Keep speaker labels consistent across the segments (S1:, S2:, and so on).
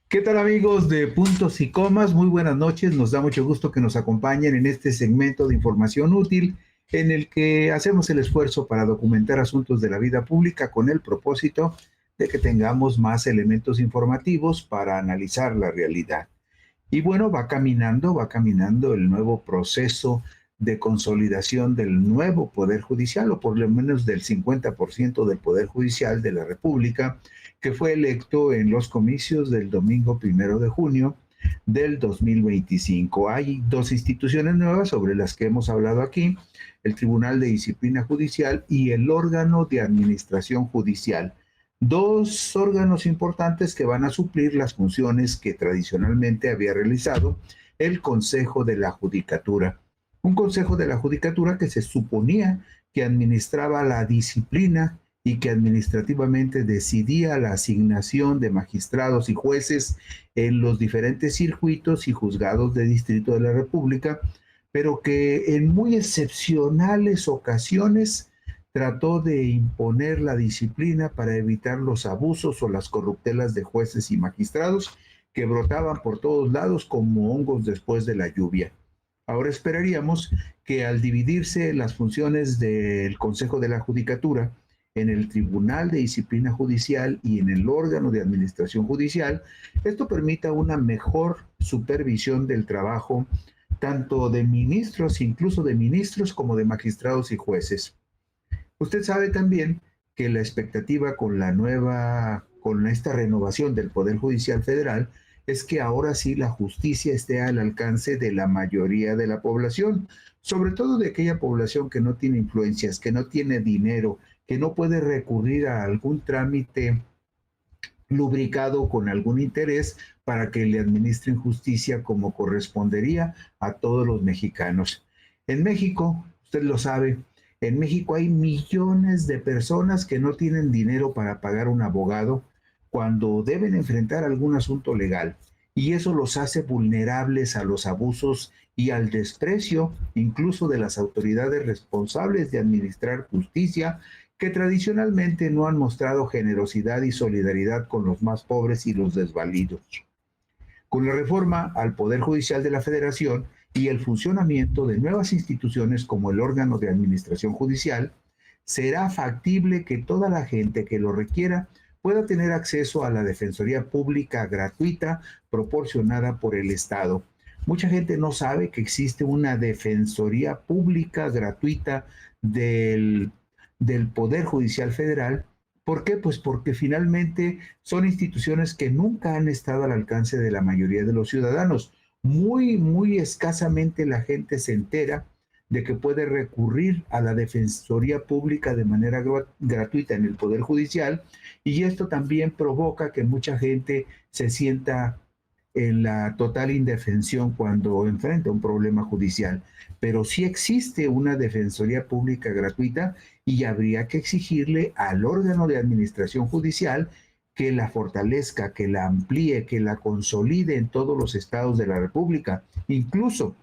S1: ¿Qué tal amigos de Puntos y Comas? Muy buenas noches. Nos da mucho gusto que nos acompañen en este segmento de información útil en el que hacemos el esfuerzo para documentar asuntos de la vida pública con el propósito de que tengamos más elementos informativos para analizar la realidad. Y bueno, va caminando el nuevo proceso de consolidación del nuevo Poder Judicial, o por lo menos del 50% del Poder Judicial de la República, que fue electo en los comicios del domingo 1 de junio del 2025. Hay dos instituciones nuevas sobre las que hemos hablado aquí, el Tribunal de Disciplina Judicial y el órgano de administración judicial. Dos órganos importantes que van a suplir las funciones que tradicionalmente había realizado el Consejo de la Judicatura. Un Consejo de la Judicatura que se suponía que administraba la disciplina y que administrativamente decidía la asignación de magistrados y jueces en los diferentes circuitos y juzgados de distrito de la República, pero que en muy excepcionales ocasiones trató de imponer la disciplina para evitar los abusos o las corruptelas de jueces y magistrados que brotaban por todos lados como hongos después de la lluvia. Ahora esperaríamos que al dividirse las funciones del Consejo de la Judicatura en el Tribunal de Disciplina Judicial y en el órgano de administración judicial, esto permita una mejor supervisión del trabajo tanto de ministros, incluso de ministros, como de magistrados y jueces. Usted sabe también que la expectativa con esta renovación del Poder Judicial Federal es que ahora sí la justicia esté al alcance de la mayoría de la población, sobre todo de aquella población que no tiene influencias, que no tiene dinero, que no puede recurrir a algún trámite lubricado con algún interés para que le administren justicia como correspondería a todos los mexicanos. En México, usted lo sabe, en México hay millones de personas que no tienen dinero para pagar un abogado cuando deben enfrentar algún asunto legal. Y eso los hace vulnerables a los abusos y al desprecio incluso de las autoridades responsables de administrar justicia, que tradicionalmente no han mostrado generosidad y solidaridad con los más pobres y los desvalidos. Con la reforma al Poder Judicial de la Federación y el funcionamiento de nuevas instituciones como el órgano de administración judicial, será factible que toda la gente que lo requiera pueda tener acceso a la defensoría pública gratuita proporcionada por el Estado. Mucha gente no sabe que existe una defensoría pública gratuita del Poder Judicial Federal. ¿Por qué? Pues porque finalmente son instituciones que nunca han estado al alcance de la mayoría de los ciudadanos. Muy escasamente la gente se entera de que puede recurrir a la Defensoría Pública de manera gratuita en el Poder Judicial, y esto también provoca que mucha gente se sienta en la total indefensión cuando enfrenta un problema judicial. Pero sí existe una defensoría pública gratuita y habría que exigirle al órgano de administración judicial que la fortalezca, que la amplíe, que la consolide en todos los estados de la República, incluso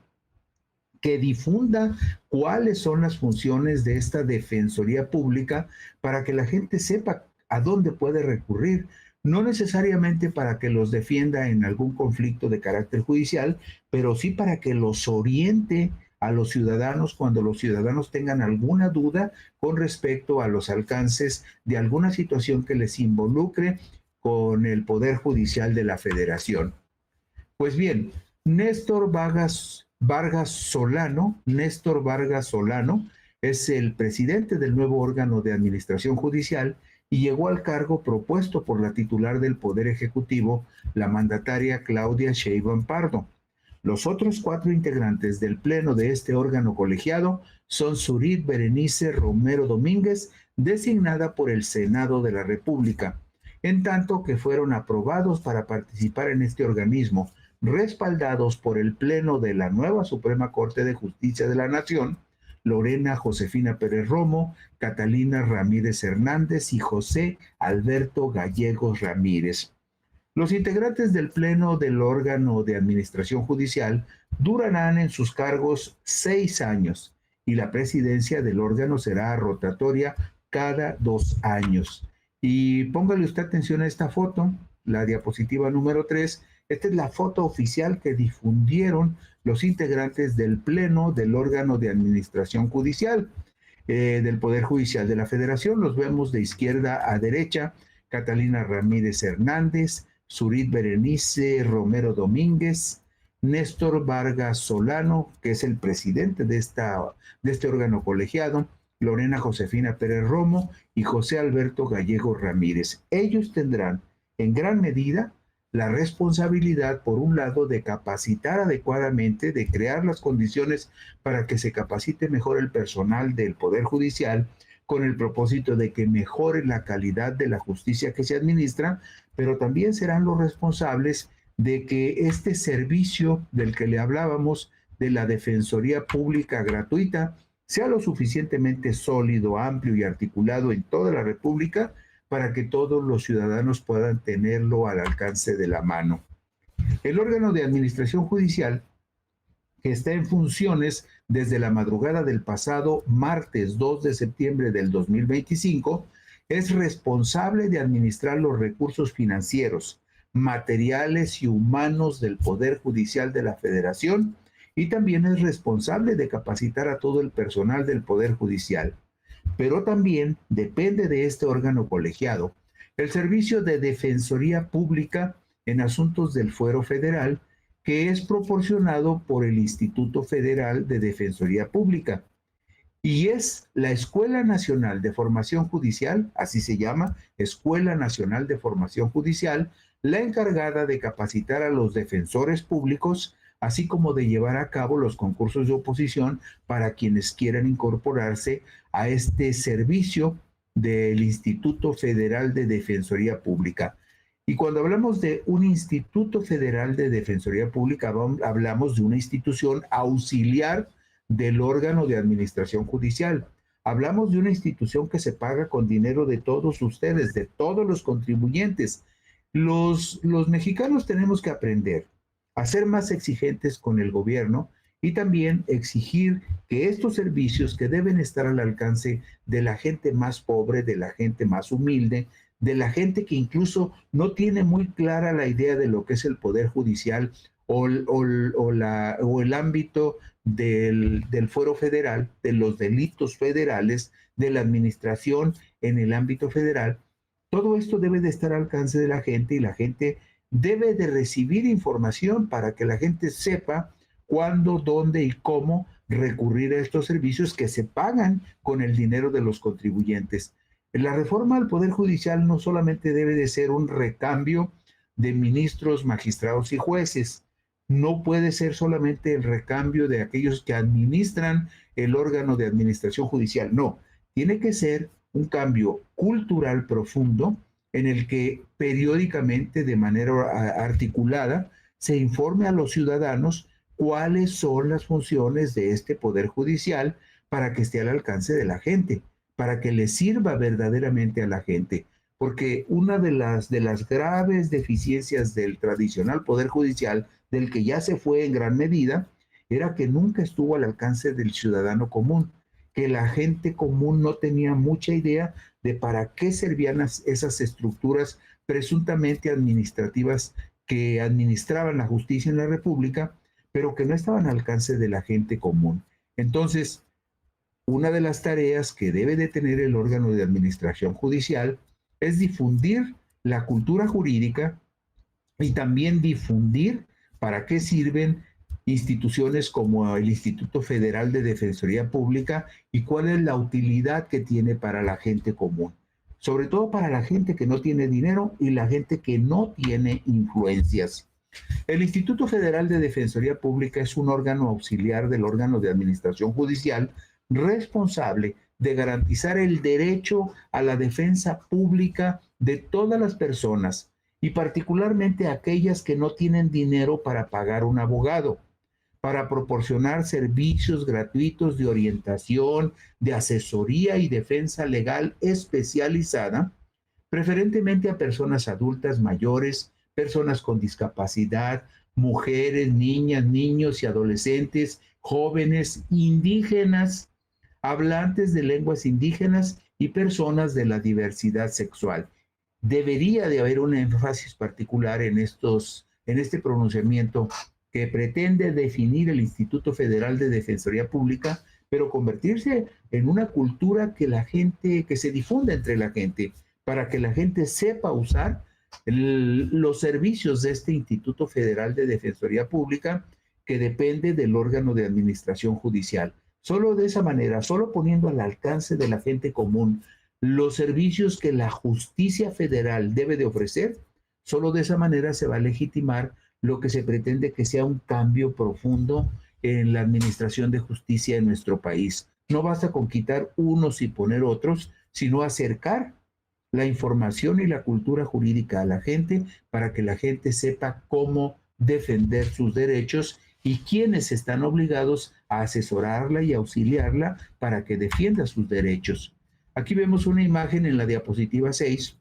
S1: que difunda cuáles son las funciones de esta defensoría pública para que la gente sepa a dónde puede recurrir, no necesariamente para que los defienda en algún conflicto de carácter judicial, pero sí para que los oriente a los ciudadanos cuando los ciudadanos tengan alguna duda con respecto a los alcances de alguna situación que les involucre con el Poder Judicial de la Federación. Pues bien, Néstor Vargas Solano es el presidente del nuevo órgano de administración judicial y llegó al cargo propuesto por la titular del Poder Ejecutivo, la mandataria Claudia Sheinbaum Pardo. Los otros cuatro integrantes del pleno de este órgano colegiado son Zurit Berenice Romero Domínguez, designada por el Senado de la República, en tanto que fueron aprobados para participar en este organismo, respaldados por el Pleno de la nueva Suprema Corte de Justicia de la Nación, Lorena Josefina Pérez Romo, Catalina Ramírez Hernández y José Alberto Gallegos Ramírez. Los integrantes del Pleno del órgano de administración judicial durarán en sus cargos 6 años y la presidencia del órgano será rotatoria cada 2 años. Y póngale usted atención a esta foto. la diapositiva número 3, esta es la foto oficial que difundieron los integrantes del Pleno del órgano de administración judicial, del Poder Judicial de la Federación. Los vemos de izquierda a derecha: Catalina Ramírez Hernández, Zurit Berenice Romero Domínguez, Néstor Vargas Solano, que es el presidente de este órgano colegiado, Lorena Josefina Pérez Romo y José Alberto Gallego Ramírez. Ellos tendrán en gran medida la responsabilidad, por un lado, de capacitar adecuadamente, de crear las condiciones para que se capacite mejor el personal del Poder Judicial, con el propósito de que mejore la calidad de la justicia que se administra, pero también serán los responsables de que este servicio del que le hablábamos, de la Defensoría Pública gratuita, sea lo suficientemente sólido, amplio y articulado en toda la República para que todos los ciudadanos puedan tenerlo al alcance de la mano. El órgano de administración judicial, que está en funciones desde la madrugada del pasado martes 2 de septiembre del 2025, es responsable de administrar los recursos financieros, materiales y humanos del Poder Judicial de la Federación, y también es responsable de capacitar a todo el personal del Poder Judicial. Pero también depende de este órgano colegiado el servicio de Defensoría Pública en asuntos del Fuero Federal, que es proporcionado por el Instituto Federal de Defensoría Pública. Y es la Escuela Nacional de Formación Judicial, así se llama, Escuela Nacional de Formación Judicial, la encargada de capacitar a los defensores públicos, así como de llevar a cabo los concursos de oposición para quienes quieran incorporarse a este servicio del Instituto Federal de Defensoría Pública. Y cuando hablamos de un Instituto Federal de Defensoría Pública, hablamos de una institución auxiliar del órgano de administración judicial. Hablamos de una institución que se paga con dinero de todos ustedes, de todos los contribuyentes. Los mexicanos tenemos que aprender a ser más exigentes con el gobierno y también exigir que estos servicios, que deben estar al alcance de la gente más pobre, de la gente más humilde, de la gente que incluso no tiene muy clara la idea de lo que es el Poder Judicial o el ámbito del fuero federal, de los delitos federales, de la administración en el ámbito federal. Todo esto debe de estar al alcance de la gente, y la gente debe de recibir información para que la gente sepa cuándo, dónde y cómo recurrir a estos servicios que se pagan con el dinero de los contribuyentes. La reforma al Poder Judicial no solamente debe de ser un recambio de ministros, magistrados y jueces, no puede ser solamente el recambio de aquellos que administran el órgano de administración judicial, no, tiene que ser un cambio cultural profundo en el que periódicamente, de manera articulada, se informe a los ciudadanos cuáles son las funciones de este Poder Judicial para que esté al alcance de la gente, para que le sirva verdaderamente a la gente. Porque una de las graves deficiencias del tradicional Poder Judicial, del que ya se fue en gran medida, era que nunca estuvo al alcance del ciudadano común, que la gente común no tenía mucha idea de para qué servían esas estructuras presuntamente administrativas que administraban la justicia en la República, pero que no estaban al alcance de la gente común. Entonces, una de las tareas que debe de tener el órgano de administración judicial es difundir la cultura jurídica y también difundir para qué sirven instituciones como el Instituto Federal de Defensoría Pública y cuál es la utilidad que tiene para la gente común, sobre todo para la gente que no tiene dinero y la gente que no tiene influencias. El Instituto Federal de Defensoría Pública es un órgano auxiliar del órgano de administración judicial responsable de garantizar el derecho a la defensa pública de todas las personas y particularmente aquellas que no tienen dinero para pagar un abogado, para proporcionar servicios gratuitos de orientación, de asesoría y defensa legal especializada, preferentemente a personas adultas mayores, personas con discapacidad, mujeres, niñas, niños y adolescentes, jóvenes, indígenas, hablantes de lenguas indígenas y personas de la diversidad sexual. debería de haber un énfasis particular en este pronunciamiento que pretende definir el Instituto Federal de Defensoría Pública, pero convertirse en una cultura que se difunda entre la gente, para que la gente sepa usar los servicios de este Instituto Federal de Defensoría Pública, que depende del órgano de administración judicial. Solo de esa manera, solo poniendo al alcance de la gente común los servicios que la justicia federal debe de ofrecer, solo de esa manera se va a legitimar lo que se pretende que sea un cambio profundo en la administración de justicia en nuestro país. No basta con quitar unos y poner otros, sino acercar la información y la cultura jurídica a la gente para que la gente sepa cómo defender sus derechos y quiénes están obligados a asesorarla y auxiliarla para que defienda sus derechos. Aquí vemos una imagen en la diapositiva 6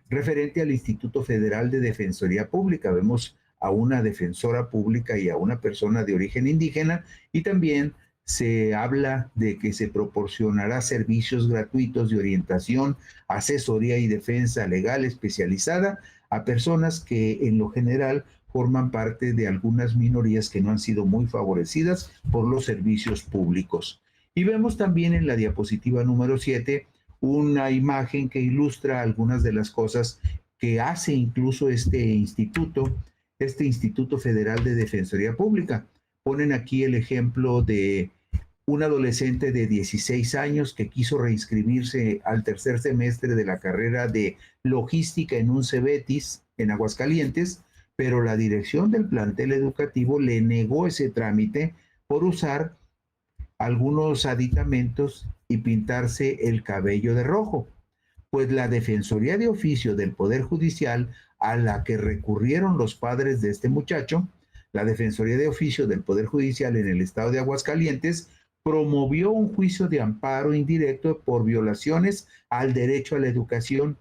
S1: referente al Instituto Federal de Defensoría Pública. Vemos a una defensora pública y a una persona de origen indígena, y también se habla de que se proporcionará servicios gratuitos de orientación, asesoría y defensa legal especializada a personas que en lo general forman parte de algunas minorías que no han sido muy favorecidas por los servicios públicos. Y vemos también en la diapositiva número 7 una imagen que ilustra algunas de las cosas que hace incluso este Instituto Federal de Defensoría Pública. Ponen aquí el ejemplo de un adolescente de 16 años que quiso reinscribirse al tercer semestre de la carrera de logística en un Cebetis en Aguascalientes, pero la dirección del plantel educativo le negó ese trámite por usar algunos aditamentos y pintarse el cabello de rojo. Pues la Defensoría de Oficio del Poder Judicial, a la que recurrieron los padres de este muchacho, la Defensoría de Oficio del Poder Judicial en el estado de Aguascalientes, promovió un juicio de amparo indirecto por violaciones al derecho a la educación,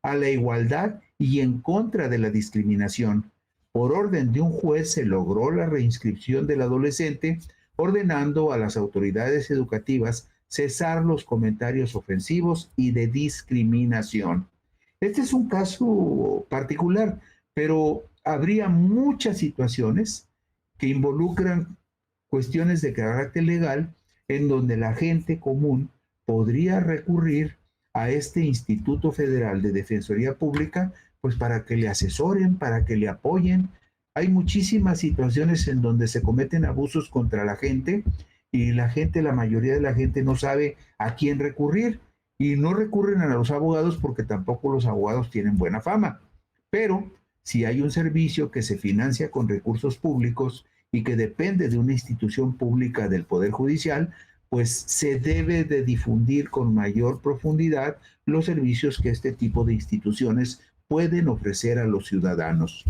S1: a la igualdad y en contra de la discriminación. Por orden de un juez se logró la reinscripción del adolescente, ordenando a las autoridades educativas cesar los comentarios ofensivos y de discriminación. Este es un caso particular, pero habría muchas situaciones que involucran cuestiones de carácter legal en donde la gente común podría recurrir a este Instituto Federal de Defensoría Pública, pues para que le asesoren, para que le apoyen. Hay muchísimas situaciones en donde se cometen abusos contra la gente y la mayoría de la gente no sabe a quién recurrir y no recurren a los abogados porque tampoco los abogados tienen buena fama. Pero si hay un servicio que se financia con recursos públicos y que depende de una institución pública del Poder Judicial, pues se debe de difundir con mayor profundidad los servicios que este tipo de instituciones pueden ofrecer a los ciudadanos.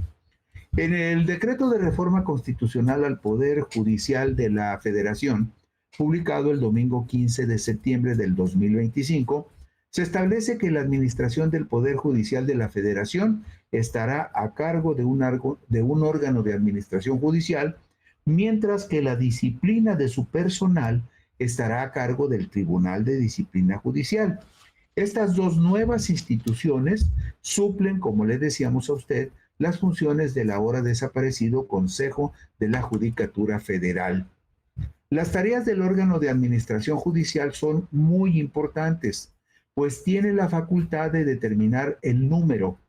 S1: En el decreto de reforma constitucional al Poder Judicial de la Federación, publicado el domingo 15 de septiembre del 2025, se establece que la administración del Poder Judicial de la Federación estará a cargo de un órgano de administración judicial, mientras que la disciplina de su personal estará a cargo del Tribunal de Disciplina Judicial. Estas dos nuevas instituciones suplen, como le decíamos a usted, las funciones del ahora desaparecido Consejo de la Judicatura Federal. Las tareas del órgano de administración judicial son muy importantes, pues tiene la facultad de determinar el número,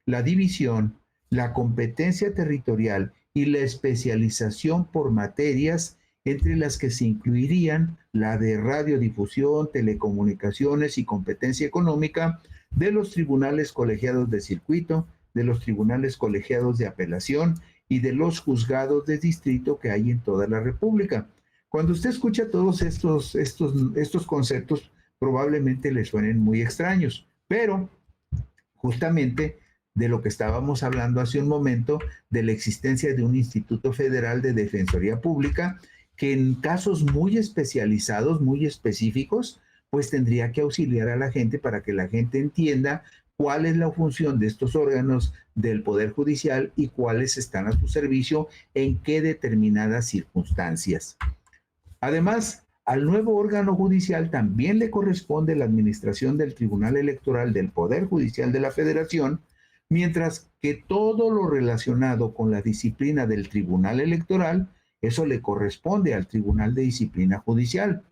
S1: la división, la competencia territorial y la especialización por materias, entre las que se incluirían la de radiodifusión, telecomunicaciones y competencia económica, de los tribunales colegiados de circuito, de los tribunales colegiados de apelación y de los juzgados de distrito que hay en toda la República. Cuando usted escucha todos estos conceptos, probablemente le suenen muy extraños, pero justamente de lo que estábamos hablando hace un momento, de la existencia de un Instituto Federal de Defensoría Pública, que en casos muy especializados, muy específicos, pues tendría que auxiliar a la gente para que la gente entienda cuál es la función de estos órganos del Poder Judicial y cuáles están a su servicio en qué determinadas circunstancias. Además, Al nuevo órgano judicial también le corresponde la administración del Tribunal Electoral del Poder Judicial de la Federación, mientras que todo lo relacionado con la disciplina del Tribunal Electoral, eso le corresponde al Tribunal de Disciplina Judicial.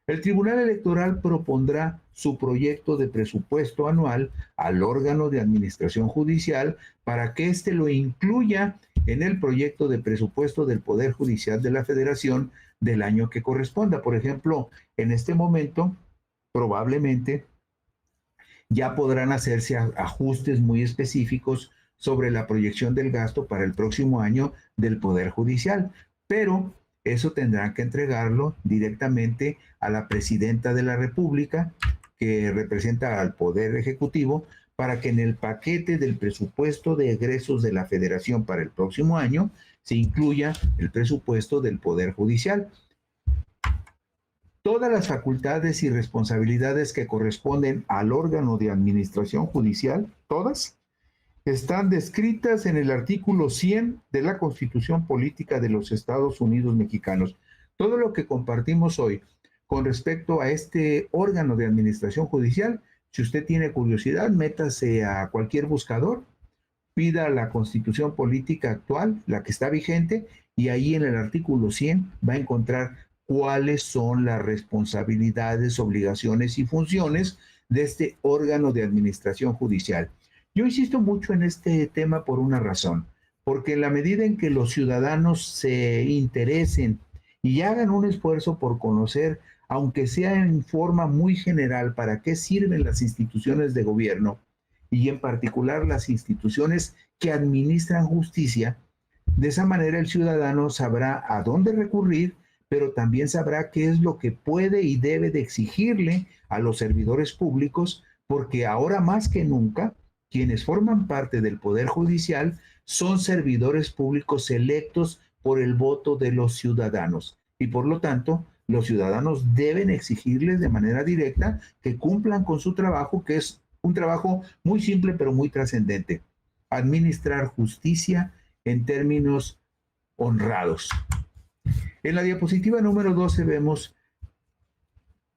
S1: El Tribunal Electoral propondrá su proyecto de presupuesto anual al órgano de administración judicial para que éste lo incluya en el proyecto de presupuesto del Poder Judicial de la Federación del año que corresponda. Por ejemplo, en este momento, probablemente ya podrán hacerse ajustes muy específicos sobre la proyección del gasto para el próximo año del Poder Judicial, pero eso tendrán que entregarlo directamente a la Presidenta de la República, que representa al Poder Ejecutivo, para que en el paquete del presupuesto de egresos de la Federación para el próximo año se incluya el presupuesto del Poder Judicial. Todas las facultades y responsabilidades que corresponden al órgano de administración judicial, todas, están descritas en el artículo 100 de la Constitución Política de los Estados Unidos Mexicanos. Todo lo que compartimos hoy con respecto a este órgano de administración judicial, si usted tiene curiosidad, métase a cualquier buscador, pida la Constitución Política actual, la que está vigente, y ahí en el artículo 100 va a encontrar cuáles son las responsabilidades, obligaciones y funciones de este órgano de administración judicial. Yo insisto mucho en este tema por una razón, porque en la medida en que los ciudadanos se interesen y hagan un esfuerzo por conocer, aunque sea en forma muy general, para qué sirven las instituciones de gobierno y en particular las instituciones que administran justicia, de esa manera el ciudadano sabrá a dónde recurrir, pero también sabrá qué es lo que puede y debe de exigirle a los servidores públicos, porque ahora más que nunca, quienes forman parte del Poder Judicial son servidores públicos electos por el voto de los ciudadanos. Y por lo tanto, los ciudadanos deben exigirles de manera directa que cumplan con su trabajo, que es un trabajo muy simple pero muy trascendente: administrar justicia en términos honrados. En la diapositiva número 12 vemos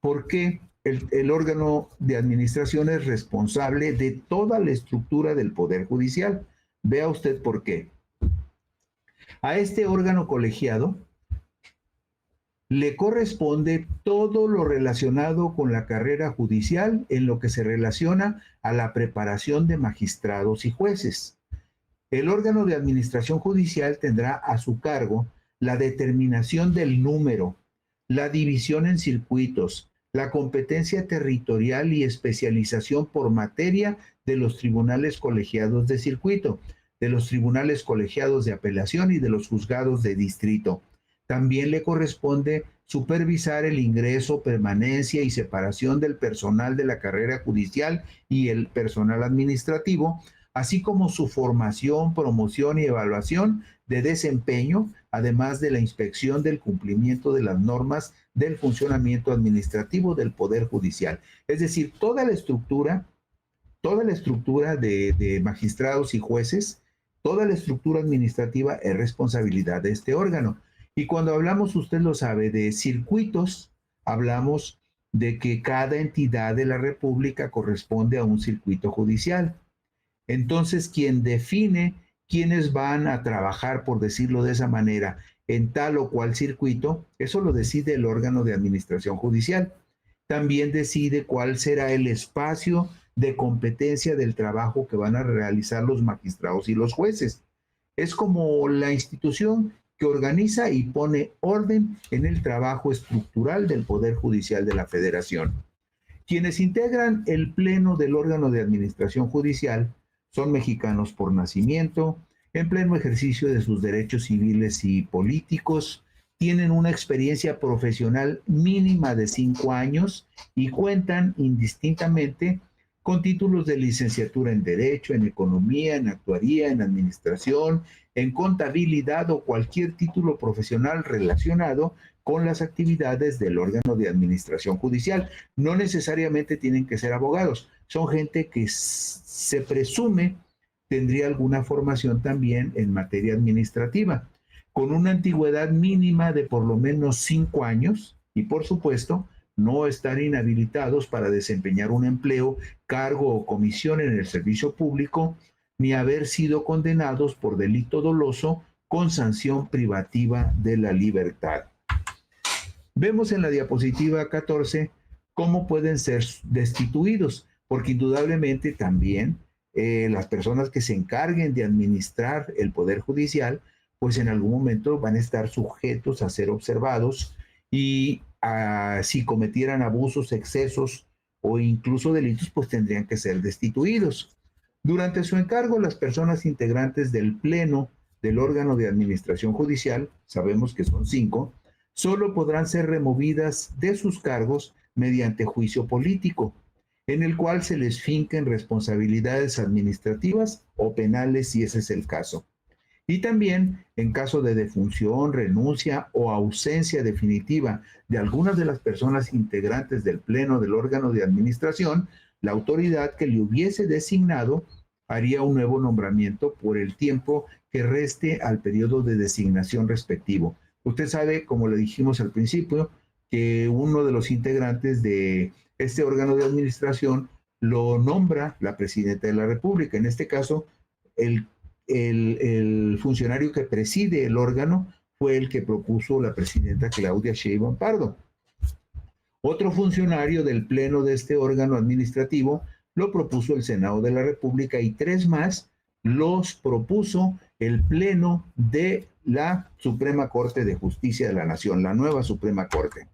S1: por qué el órgano de administración es responsable de toda la estructura del Poder Judicial. Vea usted por qué. A este órgano colegiado le corresponde todo lo relacionado con la carrera judicial en lo que se relaciona a la preparación de magistrados y jueces. El órgano de administración judicial tendrá a su cargo la determinación del número, la división en circuitos, la competencia territorial y especialización por materia de los tribunales colegiados de circuito, de los tribunales colegiados de apelación y de los juzgados de distrito. También le corresponde supervisar el ingreso, permanencia y separación del personal de la carrera judicial y el personal administrativo, así como su formación, promoción y evaluación de desempeño, además de la inspección del cumplimiento de las normas del funcionamiento administrativo del Poder Judicial. Es decir, toda la estructura de magistrados y jueces, toda la estructura administrativa es responsabilidad de este órgano. Y cuando hablamos, usted lo sabe, de circuitos, hablamos de que cada entidad de la República corresponde a un circuito judicial. Entonces, quien define quiénes van a trabajar, por decirlo de esa manera, en tal o cual circuito, eso lo decide el órgano de administración judicial. También decide cuál será el espacio de competencia del trabajo que van a realizar los magistrados y los jueces. Es como la institución que organiza y pone orden en el trabajo estructural del Poder Judicial de la Federación. Quienes integran el pleno del órgano de administración judicial son mexicanos por nacimiento, en pleno ejercicio de sus derechos civiles y políticos, tienen una experiencia profesional mínima de 5 años y cuentan indistintamente con títulos de licenciatura en Derecho, en Economía, en Actuaría, en Administración, en Contabilidad o cualquier título profesional relacionado con las actividades del órgano de administración judicial. No necesariamente tienen que ser abogados, son gente que se presume tendría alguna formación también en materia administrativa, con una antigüedad mínima de por lo menos 5 años y, por supuesto, no estar inhabilitados para desempeñar un empleo, cargo o comisión en el servicio público, ni haber sido condenados por delito doloso con sanción privativa de la libertad. Vemos en la diapositiva 14 cómo pueden ser destituidos, porque indudablemente también las personas que se encarguen de administrar el Poder Judicial, pues en algún momento van a estar sujetos a ser observados y si cometieran abusos, excesos o incluso delitos, pues tendrían que ser destituidos. Durante su encargo, las personas integrantes del Pleno del órgano de administración judicial, sabemos que son 5, solo podrán ser removidas de sus cargos mediante juicio político, en el cual se les finquen responsabilidades administrativas o penales si ese es el caso. Y también, en caso de defunción, renuncia o ausencia definitiva de algunas de las personas integrantes del Pleno del órgano de administración, la autoridad que le hubiese designado haría un nuevo nombramiento por el tiempo que reste al periodo de designación respectivo. Usted sabe, como le dijimos al principio, que uno de los integrantes de este órgano de administración lo nombra la presidenta de la República. En este caso, el funcionario que preside el órgano fue el que propuso la presidenta Claudia Sheinbaum Pardo. Otro funcionario del pleno de este órgano administrativo lo propuso el Senado de la República y 3 más los propuso el pleno de la Suprema Corte de Justicia de la Nación, la nueva Suprema Corte.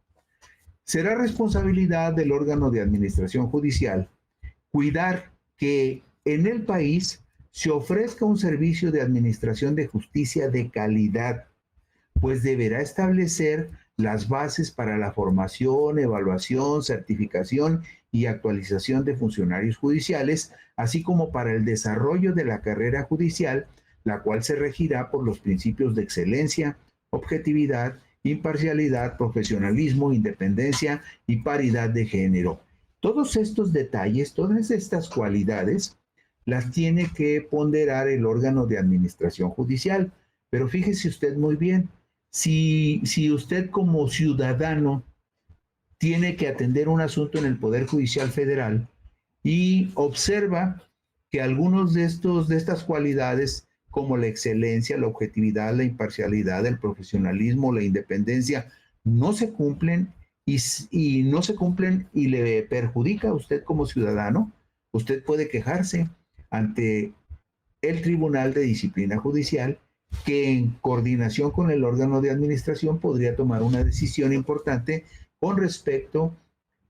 S1: Será responsabilidad del órgano de administración judicial cuidar que en el país se ofrezca un servicio de administración de justicia de calidad, pues deberá establecer las bases para la formación, evaluación, certificación y actualización de funcionarios judiciales, así como para el desarrollo de la carrera judicial, la cual se regirá por los principios de excelencia, objetividad, imparcialidad, profesionalismo, independencia y paridad de género. Todos estos detalles, todas estas cualidades, las tiene que ponderar el órgano de administración judicial. Pero fíjese usted muy bien, si usted como ciudadano tiene que atender un asunto en el Poder Judicial Federal y observa que algunos de estas cualidades, como la excelencia, la objetividad, la imparcialidad, el profesionalismo, la independencia, no se cumplen y no se cumplen y le perjudica a usted como ciudadano, usted puede quejarse ante el Tribunal de Disciplina Judicial, que en coordinación con el órgano de administración podría tomar una decisión importante con respecto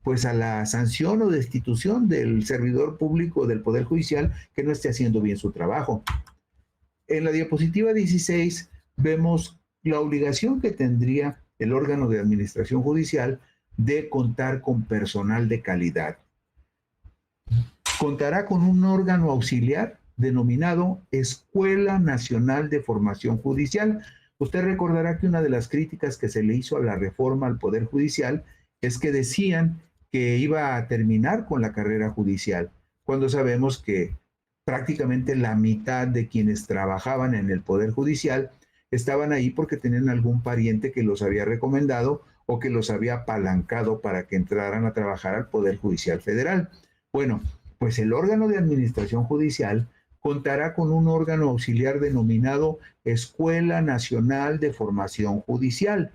S1: pues a la sanción o destitución del servidor público del Poder Judicial que no esté haciendo bien su trabajo. En la diapositiva 16 vemos la obligación que tendría el órgano de administración judicial de contar con personal de calidad. Contará con un órgano auxiliar denominado Escuela Nacional de Formación Judicial. Usted recordará que una de las críticas que se le hizo a la reforma al Poder Judicial es que decían que iba a terminar con la carrera judicial, cuando sabemos que prácticamente la mitad de quienes trabajaban en el Poder Judicial estaban ahí porque tenían algún pariente que los había recomendado o que los había apalancado para que entraran a trabajar al Poder Judicial Federal. Bueno, pues el órgano de administración judicial contará con un órgano auxiliar denominado Escuela Nacional de Formación Judicial,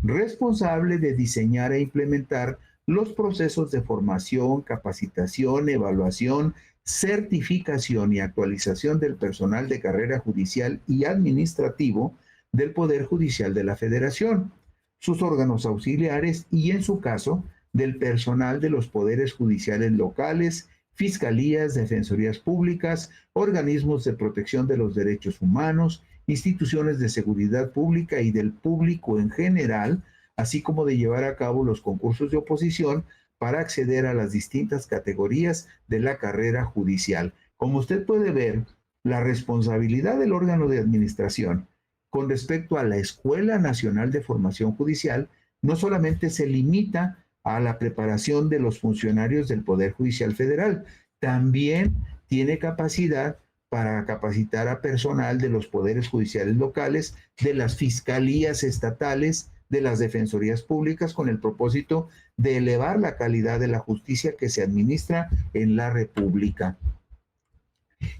S1: responsable de diseñar e implementar los procesos de formación, capacitación, evaluación, certificación y actualización del personal de carrera judicial y administrativo del Poder Judicial de la Federación, sus órganos auxiliares y, en su caso, del personal de los poderes judiciales locales, fiscalías, defensorías públicas, organismos de protección de los derechos humanos, instituciones de seguridad pública y del público en general, así como de llevar a cabo los concursos de oposición para acceder a las distintas categorías de la carrera judicial. Como usted puede ver, la responsabilidad del órgano de administración con respecto a la Escuela Nacional de Formación Judicial no solamente se limita a la preparación de los funcionarios del Poder Judicial Federal, también tiene capacidad para capacitar a personal de los poderes judiciales locales, de las fiscalías estatales, de las defensorías públicas con el propósito de elevar la calidad de la justicia que se administra en la República.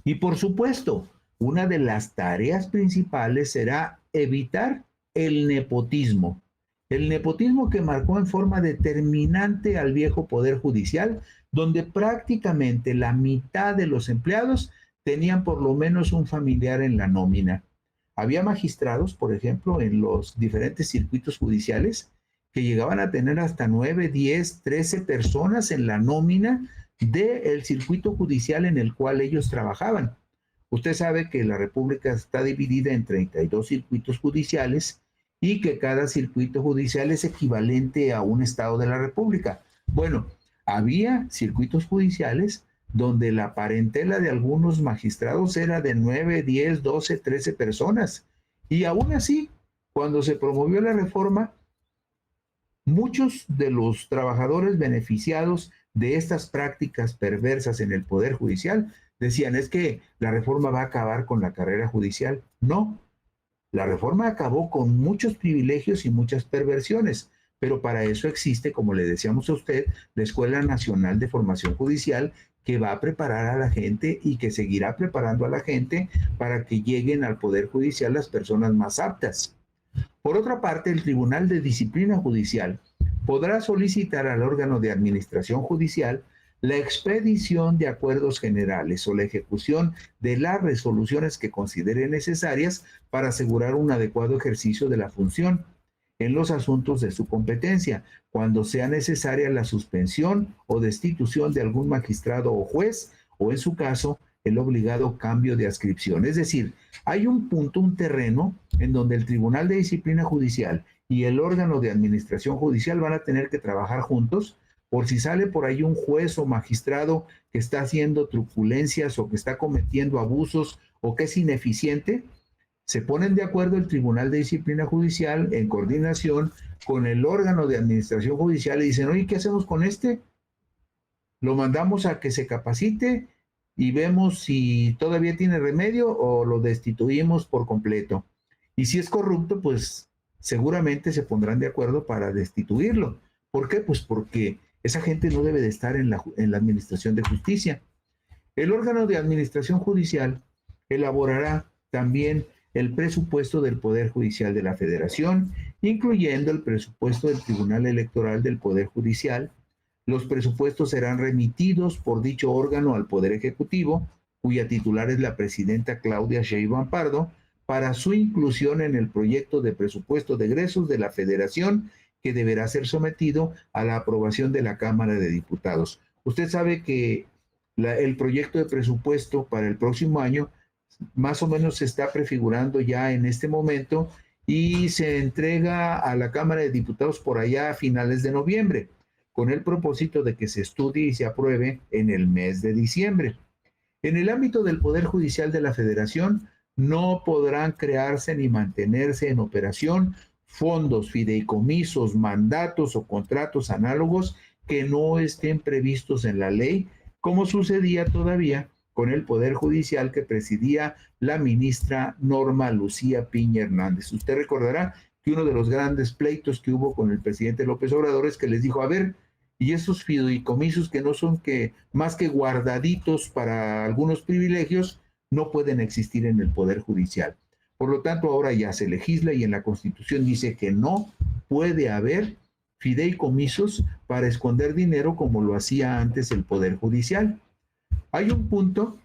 S1: Y por supuesto, una de las tareas principales será evitar el nepotismo. El nepotismo que marcó en forma determinante al viejo Poder Judicial, donde prácticamente la mitad de los empleados tenían por lo menos un familiar en la nómina. Había magistrados, por ejemplo, en los diferentes circuitos judiciales que llegaban a tener hasta 9, 10, 13 personas en la nómina del circuito judicial en el cual ellos trabajaban. Usted sabe que la República está dividida en 32 circuitos judiciales y que cada circuito judicial es equivalente a un estado de la República. Bueno, había circuitos judiciales donde la parentela de algunos magistrados era de 9, 10, 12, 13 personas. Y aún así, cuando se promovió la reforma, muchos de los trabajadores beneficiados de estas prácticas perversas en el Poder Judicial decían, es que la reforma va a acabar con la carrera judicial. No, la reforma acabó con muchos privilegios y muchas perversiones, pero para eso existe, como le decíamos a usted, la Escuela Nacional de Formación Judicial, que va a preparar a la gente y que seguirá preparando a la gente para que lleguen al Poder Judicial las personas más aptas. Por otra parte, el Tribunal de Disciplina Judicial podrá solicitar al órgano de administración judicial la expedición de acuerdos generales o la ejecución de las resoluciones que considere necesarias para asegurar un adecuado ejercicio de la función en los asuntos de su competencia, cuando sea necesaria la suspensión o destitución de algún magistrado o juez, o en su caso, el obligado cambio de adscripción. Es decir, hay un punto, un terreno, en donde el Tribunal de Disciplina Judicial y el órgano de administración judicial van a tener que trabajar juntos por si sale por ahí un juez o magistrado que está haciendo truculencias o que está cometiendo abusos o que es ineficiente. Se ponen de acuerdo el Tribunal de Disciplina Judicial en coordinación con el órgano de administración judicial y dicen, oye, ¿qué hacemos con este? Lo mandamos a que se capacite y vemos si todavía tiene remedio o lo destituimos por completo. Y si es corrupto, pues seguramente se pondrán de acuerdo para destituirlo. ¿Por qué? Pues porque esa gente no debe de estar en la administración de justicia. El órgano de administración judicial elaborará también el presupuesto del Poder Judicial de la Federación, incluyendo el presupuesto del Tribunal Electoral del Poder Judicial. Los presupuestos serán remitidos por dicho órgano al Poder Ejecutivo, cuya titular es la presidenta Claudia Sheinbaum Pardo, para su inclusión en el proyecto de presupuesto de egresos de la Federación, que deberá ser sometido a la aprobación de la Cámara de Diputados. Usted sabe que el proyecto de presupuesto para el próximo año más o menos se está prefigurando ya en este momento y se entrega a la Cámara de Diputados por allá a finales de noviembre, con el propósito de que se estudie y se apruebe en el mes de diciembre. En el ámbito del Poder Judicial de la Federación, no podrán crearse ni mantenerse en operación fondos, fideicomisos, mandatos o contratos análogos que no estén previstos en la ley, como sucedía todavía con el Poder Judicial que presidía la ministra Norma Lucía Piña Hernández. Usted recordará que uno de los grandes pleitos que hubo con el presidente López Obrador es que les dijo, a ver, y esos fideicomisos que no son más que guardaditos para algunos privilegios, no pueden existir en el Poder Judicial. Por lo tanto, ahora ya se legisla y en la Constitución dice que no puede haber fideicomisos para esconder dinero como lo hacía antes el Poder Judicial. Hay un punto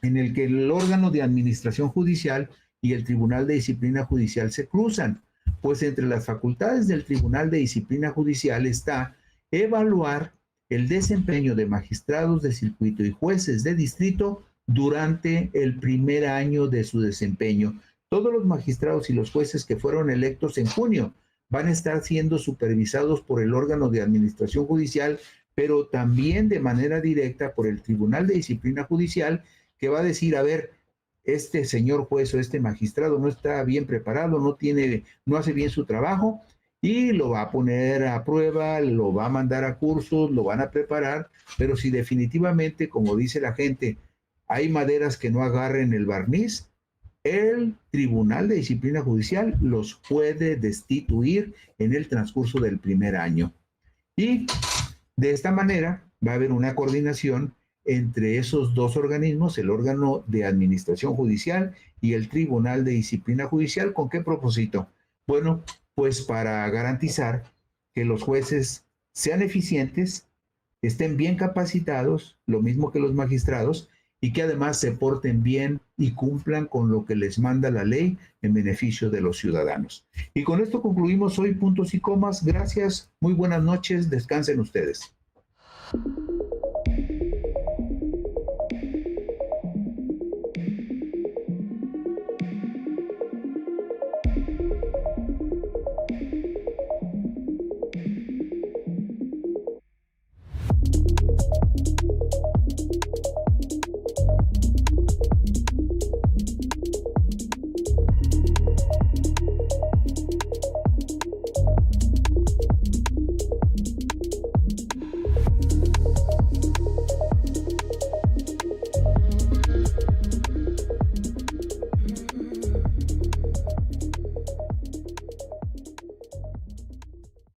S1: en el que el órgano de administración judicial y el Tribunal de Disciplina Judicial se cruzan, pues entre las facultades del Tribunal de Disciplina Judicial está evaluar el desempeño de magistrados de circuito y jueces de distrito durante el primer año de su desempeño. Todos los magistrados y los jueces que fueron electos en junio van a estar siendo supervisados por el órgano de administración judicial, pero también de manera directa por el Tribunal de Disciplina Judicial, que va a decir, a ver, este señor juez o este magistrado no está bien preparado, no hace bien su trabajo, y lo va a poner a prueba, lo va a mandar a cursos, lo van a preparar, pero si definitivamente, como dice la gente, hay maderas que no agarren el barniz, el Tribunal de Disciplina Judicial los puede destituir en el transcurso del primer año. Y de esta manera va a haber una coordinación entre esos dos organismos, el órgano de administración judicial y el Tribunal de Disciplina Judicial. ¿Con qué propósito? Bueno, pues para garantizar que los jueces sean eficientes, estén bien capacitados, lo mismo que los magistrados, y que además se porten bien y cumplan con lo que les manda la ley en beneficio de los ciudadanos. Y con esto concluimos hoy Puntos y Comas. Gracias, muy buenas noches, descansen ustedes.